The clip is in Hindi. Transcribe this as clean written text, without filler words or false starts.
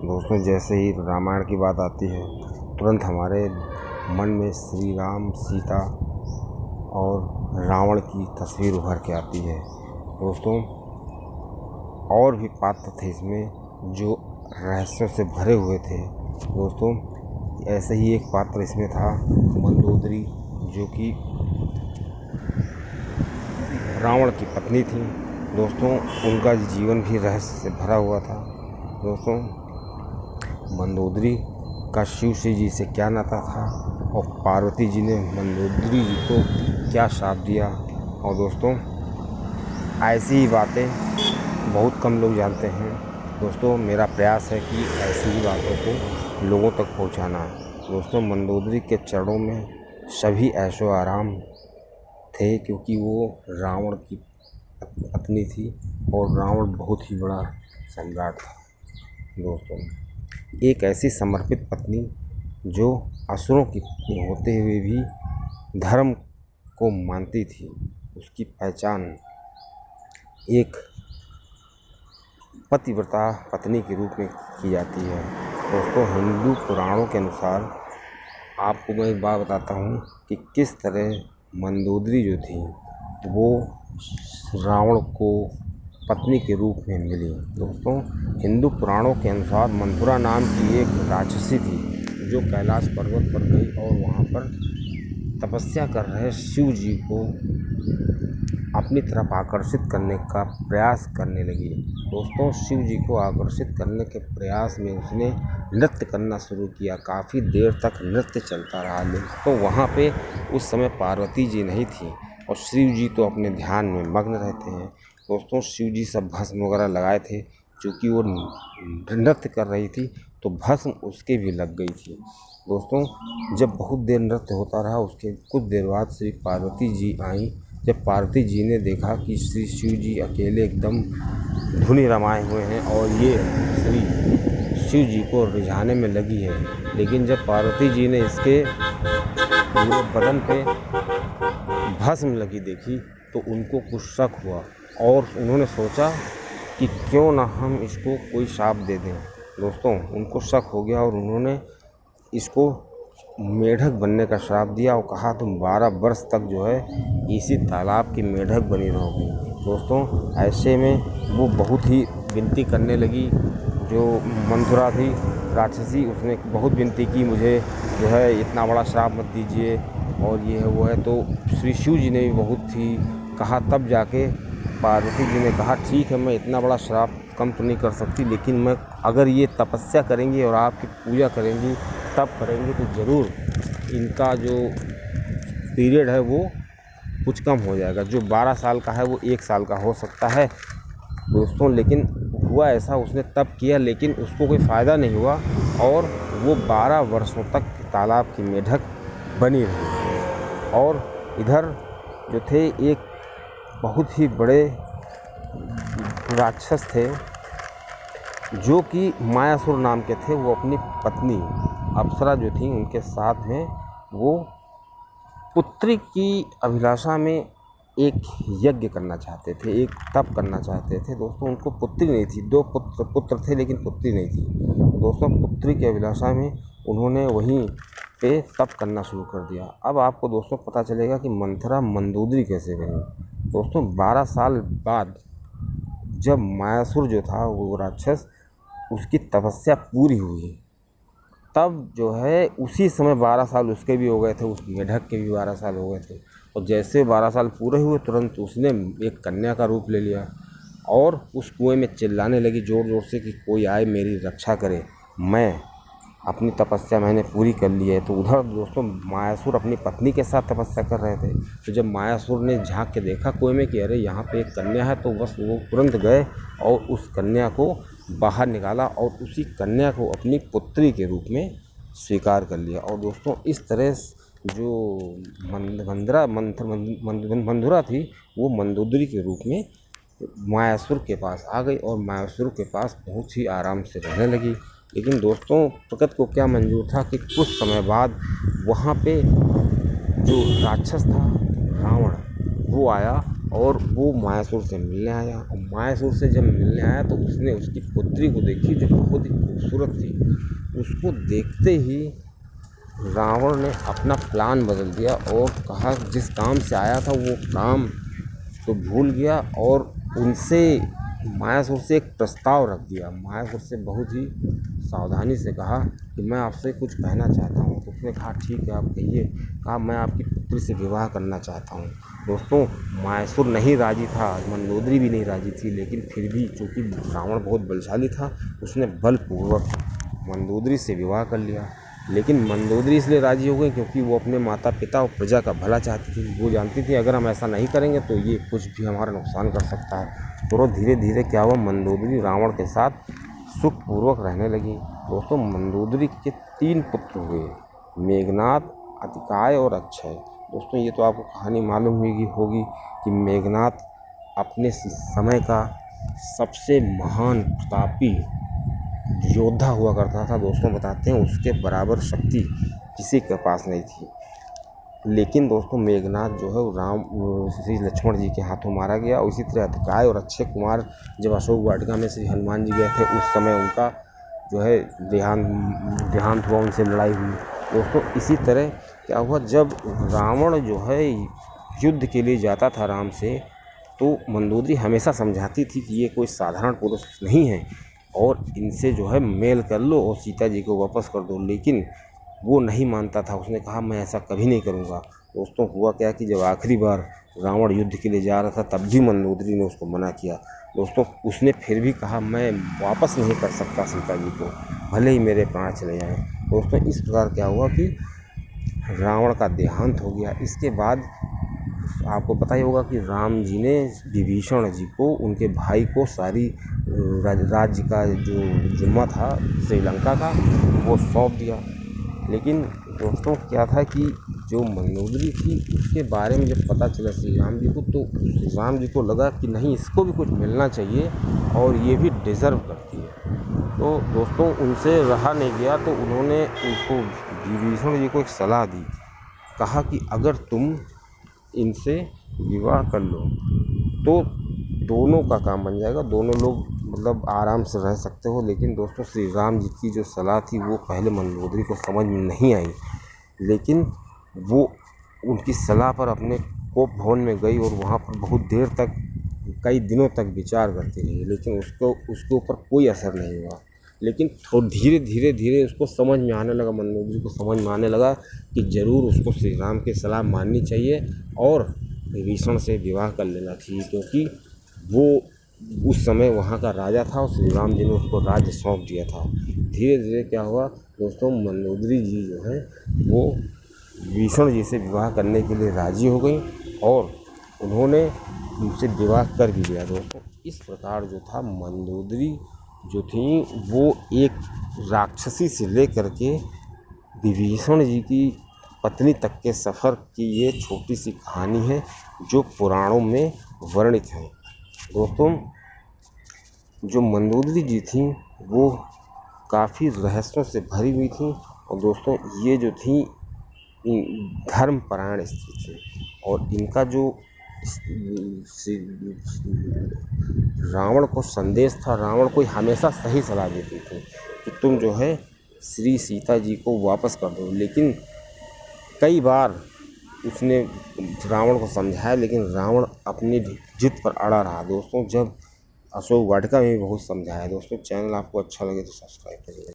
दोस्तों जैसे ही रामायण की बात आती है तुरंत हमारे मन में श्री राम, सीता और रावण की तस्वीर उभर के आती है। दोस्तों और भी पात्र थे इसमें जो रहस्यों से भरे हुए थे। दोस्तों ऐसे ही एक पात्र इसमें था मंदोदरी, जो कि रावण की पत्नी थी। दोस्तों उनका जीवन भी रहस्य से भरा हुआ था। दोस्तों मंदोदरी का शिव जी से क्या नाता था और पार्वती जी ने मंदोदरी जी को क्या श्राप दिया। और दोस्तों ऐसी ही बातें बहुत कम लोग जानते हैं। दोस्तों मेरा प्रयास है कि ऐसी ही बातों को लोगों तक पहुंचाना। दोस्तों मंदोदरी के चरणों में सभी ऐशो आराम थे, क्योंकि वो रावण की पत्नी थी और रावण बहुत ही बड़ा सम्राट था। दोस्तों एक ऐसी समर्पित पत्नी जो असुरों की पत्नी होते हुए भी धर्म को मानती थी, उसकी पहचान एक पतिव्रता पत्नी के रूप में की जाती है। दोस्तों हिंदू पुराणों के अनुसार आपको मैं एक बात बताता हूँ कि किस तरह मंदोदरी जो थी वो रावण को पत्नी के रूप में मिली। दोस्तों हिंदू पुराणों के अनुसार मंथुरा नाम की एक राक्षसी थी जो कैलाश पर्वत पर गई और वहाँ पर तपस्या कर रहे शिव जी को अपनी तरफ आकर्षित करने का प्रयास करने लगी। दोस्तों शिव जी को आकर्षित करने के प्रयास में उसने नृत्य करना शुरू किया। काफ़ी देर तक नृत्य चलता रहा। तो वहाँ पे उस समय पार्वती जी नहीं थी और शिव जी तो अपने ध्यान में मग्न रहते हैं। दोस्तों शिव जी सब भस्म वगैरह लगाए थे, क्योंकि वो नृत्य कर रही थी तो भस्म उसके भी लग गई थी। दोस्तों जब बहुत देर नृत्य होता रहा, उसके कुछ देर बाद श्री पार्वती जी आई। जब पार्वती जी ने देखा कि श्री शिव जी अकेले एकदम धुनि रमाए हुए हैं और ये श्री शिव जी को रिझाने में लगी है, लेकिन जब पार्वती जी ने इसके पूरे बदन पे भस्म लगी देखी तो उनको कुछ शक हुआ और उन्होंने सोचा कि क्यों ना हम इसको कोई श्राप दे दें। दोस्तों उनको शक हो गया और उन्होंने इसको मेढक बनने का श्राप दिया और कहा तुम 12 वर्ष तक जो है इसी तालाब की मेढक बनी रहोगी। दोस्तों ऐसे में वो बहुत ही विनती करने लगी। जो मंथुरा थी राक्षसी, उसने बहुत विनती की मुझे जो है इतना बड़ा श्राप मत दीजिए और ये है वो है। तो श्री शिव जी ने भी बहुत ही कहा, तब जाके पार्वती जी ने कहा ठीक है मैं इतना बड़ा श्राप कम तो नहीं कर सकती, लेकिन मैं अगर ये तपस्या करेंगी और आपकी पूजा करेंगी तब करेंगे तो ज़रूर इनका जो पीरियड है वो कुछ कम हो जाएगा। जो 12 साल का है वो 1 साल का हो सकता है। दोस्तों लेकिन हुआ ऐसा, उसने तब किया लेकिन उसको कोई फ़ायदा नहीं हुआ और वो 12 वर्षों तक तालाब की मेढक बनी रही। और इधर जो थे एक बहुत ही बड़े राक्षस थे जो कि मायासुर नाम के थे। वो अपनी पत्नी अप्सरा जो थी उनके साथ में वो पुत्री की अभिलाषा में एक यज्ञ करना चाहते थे, एक तप करना चाहते थे। दोस्तों उनको पुत्री नहीं थी, 2 पुत्र थे लेकिन पुत्री नहीं थी। दोस्तों पुत्री की अभिलाषा में उन्होंने वहीं पे तप करना शुरू कर दिया। अब आपको दोस्तों पता चलेगा कि मंथरा मंदोदरी कैसे बनी। दोस्तों 12 साल बाद जब मायासुर जो था वो राक्षस उसकी तपस्या पूरी हुई, तब जो है उसी समय 12 साल उसके भी हो गए थे, उस मेढक के भी 12 साल हो गए थे। और जैसे 12 साल पूरे हुए तुरंत उसने एक कन्या का रूप ले लिया और उस कुएं में चिल्लाने लगी ज़ोर ज़ोर से कि कोई आए मेरी रक्षा करे, मैं अपनी तपस्या मैंने पूरी कर ली है। तो उधर दोस्तों मायासुर अपनी पत्नी के साथ तपस्या कर रहे थे। तो जब मायासुर ने झांक के देखा कुएं में कि अरे यहाँ पे एक कन्या है, तो बस वो तुरंत गए और उस कन्या को बाहर निकाला और उसी कन्या को अपनी पुत्री के रूप में स्वीकार कर लिया। और दोस्तों इस तरह जो मंथुरा थी वो मंदोदरी के रूप में मायासुर के पास आ गई और मायासुर के पास बहुत ही आराम से रहने लगी। लेकिन दोस्तों प्रकृति को क्या मंजूर था कि कुछ समय बाद वहाँ पे जो राक्षस था रावण वो आया और वो मायासुर से मिलने आया। और मायासुर से जब मिलने आया तो उसने उसकी पुत्री को देखी जो बहुत ही खूबसूरत थी। उसको देखते ही रावण ने अपना प्लान बदल दिया और कहा जिस काम से आया था वो काम तो भूल गया और उनसे मायासुर से एक प्रस्ताव रख दिया। मायासुर से बहुत ही सावधानी से कहा कि मैं आपसे कुछ कहना चाहता हूँ। तो उसने कहा ठीक है आप कहिए। कहा मैं आपकी पुत्री से विवाह करना चाहता हूँ। दोस्तों मायासुर नहीं राजी था, मंदोदरी भी नहीं राजी थी, लेकिन फिर भी चूँकि रावण बहुत बलशाली था उसने बलपूर्वक मंदोदरी से विवाह कर लिया। लेकिन मंदोदरी इसलिए राजी हो गई क्योंकि वो अपने माता पिता और प्रजा का भला चाहती थी। वो जानती थी अगर हम ऐसा नहीं करेंगे तो ये कुछ भी हमारा नुकसान कर सकता है। तो धीरे धीरे क्या हुआ, मंदोदरी रावण के साथ सुखपूर्वक रहने लगी। दोस्तों मंदोदरी के 3 पुत्र हुए, मेघनाद, अतिकाय और अक्षय। दोस्तों ये तो आपको कहानी मालूम होगी कि मेघनाद अपने समय का सबसे महान प्रतापी योद्धा हुआ करता था। दोस्तों बताते हैं उसके बराबर शक्ति किसी के पास नहीं थी। लेकिन दोस्तों मेघनाद जो है वो राम श्री लक्ष्मण जी के हाथों मारा गया। उसी तरह अतिकाय और अक्षय कुमार जब अशोक वाटिका में श्री हनुमान जी गए थे उस समय उनका जो है देहांत हुआ, उनसे लड़ाई हुई। दोस्तों इसी तरह क्या हुआ, जब रावण जो है युद्ध के लिए जाता था राम से तो मंदोदरी हमेशा समझाती थी कि ये कोई साधारण पुरुष नहीं है और इनसे जो है मेल कर लो और सीता जी को वापस कर दो। लेकिन वो नहीं मानता था, उसने कहा मैं ऐसा कभी नहीं करूँगा। दोस्तों हुआ क्या कि जब आखिरी बार रावण युद्ध के लिए जा रहा था तब भी मंदोदरी ने उसको मना किया। दोस्तों उसने फिर भी कहा मैं वापस नहीं कर सकता सीता जी को, भले ही मेरे प्राण चले जाएं। दोस्तों इस प्रकार क्या हुआ कि रावण का देहांत हो गया। इसके बाद आपको पता ही होगा कि राम जी ने विभीषण जी को, उनके भाई को सारी राज्य का जो जिम्मा था श्रीलंका का वो सौंप दिया। लेकिन दोस्तों क्या था कि जो मंदोदरी थी उसके बारे में जब पता चला श्री राम जी को तो श्री राम जी को लगा कि नहीं इसको भी कुछ मिलना चाहिए और ये भी डिज़र्व करती है। तो दोस्तों उनसे रहा नहीं गया तो उन्होंने उनको विभीषण जी को एक सलाह दी। कहा कि अगर तुम इनसे विवाह कर लो तो दोनों का काम बन जाएगा, दोनों लोग मतलब आराम से रह सकते हो। लेकिन दोस्तों श्री राम जी की जो सलाह थी वो पहले मंदोदरी को समझ में नहीं आई, लेकिन वो उनकी सलाह पर अपने कोप भवन में गई और वहाँ पर बहुत देर तक, कई दिनों तक विचार करती रही। लेकिन उसके ऊपर कोई असर नहीं हुआ। लेकिन धीरे धीरे उसको समझ में आने लगा, मंदोदरी को समझ में आने लगा कि ज़रूर उसको श्री राम की सलाह माननी चाहिए और विभीषण से विवाह कर लेना चाहिए, क्योंकि वो उस समय वहाँ का राजा था और श्री राम जी ने उसको राज्य सौंप दिया था। धीरे धीरे क्या हुआ दोस्तों, मंदोदरी जी जो है वो विभीषण जी से विवाह करने के लिए राजी हो गई और उन्होंने उनसे विवाह कर भी लिया। दोस्तों इस प्रकार जो था मंदोदरी जो थी वो एक राक्षसी से लेकर के विभीषण जी की पत्नी तक के सफ़र की ये छोटी सी कहानी है जो पुराणों में वर्णित है। दोस्तों जो मंदोदरी जी थी वो काफ़ी रहस्यों से भरी हुई थी और दोस्तों ये जो थी धर्मपरायण स्त्री थी और इनका जो रावण को संदेश था, रावण को हमेशा सही सलाह देती थी कि तुम जो है श्री सीता जी को वापस कर दो। लेकिन कई बार उसने रावण को समझाया लेकिन रावण अपनी जिद पर अड़ा रहा। दोस्तों जब अशोक वाटिका में भी बहुत समझाया। दोस्तों चैनल आपको अच्छा लगे तो सब्सक्राइब करिए।